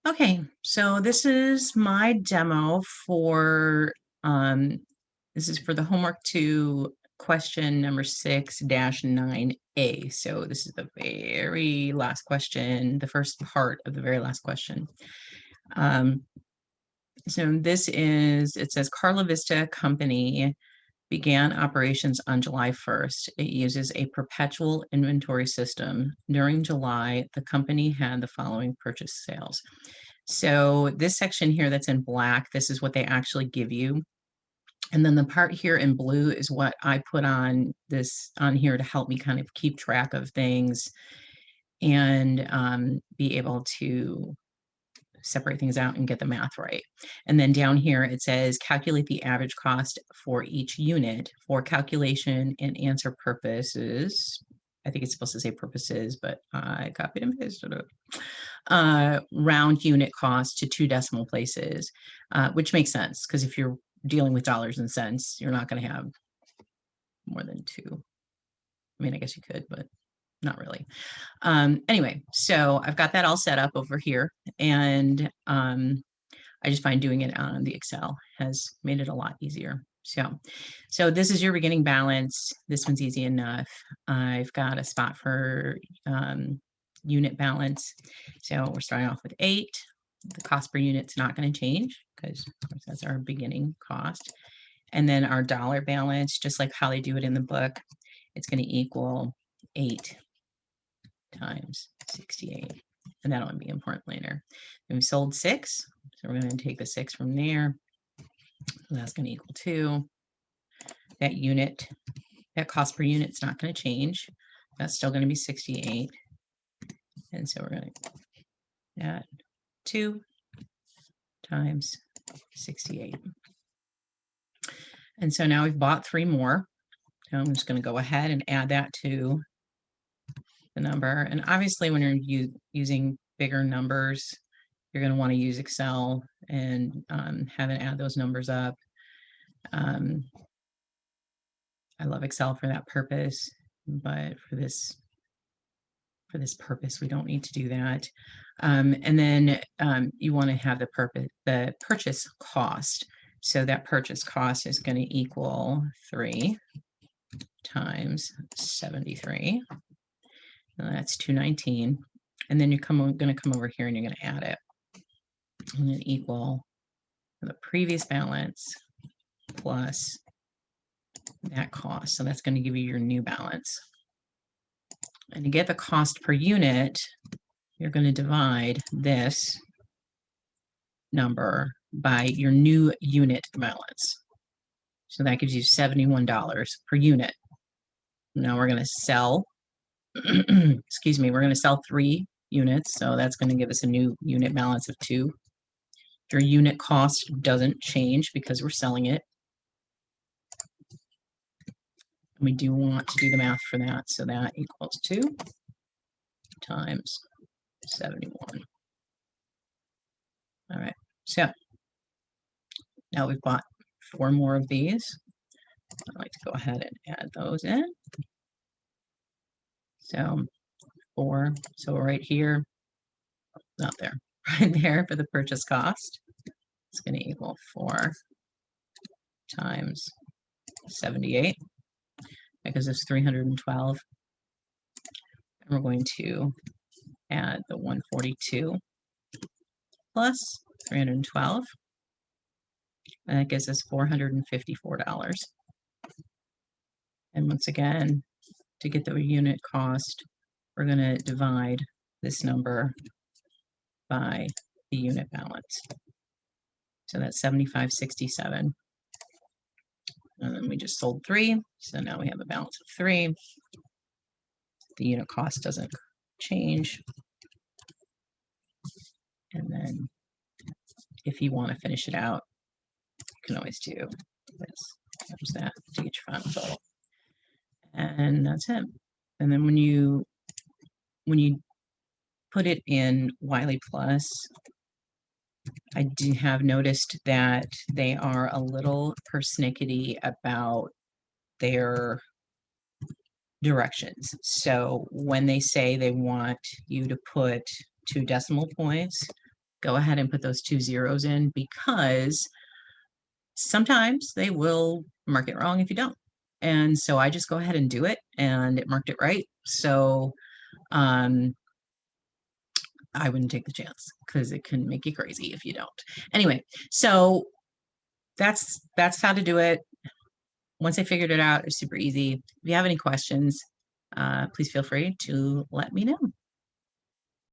Okay, so this is my demo for this is for the homework 2 question number 6-9A. So this is the very last question, the first part of the very last question. So this is, it says Carla Vista Company began operations on July 1st. It uses a perpetual inventory system. During July, the company had the following purchase sales. So this section here that's in black, this is what they actually give you. And then the part here in blue is what I put on here to help me kind of keep track of things and be able to separate things out and get the math right. And then down here it says calculate the average cost for each unit for calculation and answer purposes. I think it's supposed to say purposes, but I copied and pasted it. Round unit cost to 2 decimal places, which makes sense because if you're dealing with dollars and cents, you're not going to have more than 2. I mean, I guess you could, but not really. Anyway, so I've got that all set up over here, and I just find doing it on the Excel has made it a lot easier. So this is your beginning balance. This one's easy enough. I've got a spot for unit balance. So we're starting off with 8. The cost per unit's not going to change because that's our beginning cost. And then our dollar balance, just like how they do it in the book, it's going to equal 8 times 68. And that'll be important later. And we sold 6, so we're going to take the 6 from there. So that's going to equal 2. That unit, that cost per unit is not going to change. That's still going to be 68. And so we're going to add 2 times 68. And so now we've bought 3 more. So I'm just going to go ahead and add that to the number. And obviously when you're using bigger numbers, you're going to want to use Excel and have it add those numbers up. I love Excel for that purpose, but for this purpose, we don't need to do that. And then you want to have the purchase cost. So that purchase cost is going to equal 3 times 73. And that's 219. And then you're going to come over here and you're going to add it. And then equal the previous balance plus that cost. So that's going to give you your new balance. And to get the cost per unit, you're going to divide this number by your new unit balance. So that gives you $71 per unit. Now we're going to sell, excuse me, we're going to sell 3 units. So that's going to give us a new unit balance of 2. Your unit cost doesn't change because we're selling it. And we do want to do the math for that. So that equals 2 times 71. All right, so now we've bought 4 more of these. I'd like to go ahead and add those in. So 4, so right here, not there, right there for the purchase cost. It's going to equal 4 times 78 because it's 312. And we're going to add the 142 plus 312. And that gives us $454. And once again, to get the unit cost, we're going to divide this number by the unit balance. So that's 75.67. And then we just sold 3. So now we have a balance of 3. The unit cost doesn't change. And then if you want to finish it out, you can always do this. There's that to get your final total. And that's it. And then when you put it in Wiley Plus, I do have noticed that they are a little persnickety about their directions. So when they say they want you to put 2 decimal points, go ahead and put those 2 zeros in, because sometimes they will mark it wrong if you don't. And so I just go ahead and do it, and it marked it right. So I wouldn't take the chance, because it can make you crazy if you don't. Anyway, so that's how to do it. Once I figured it out, it's super easy. If you have any questions, please feel free to let me know.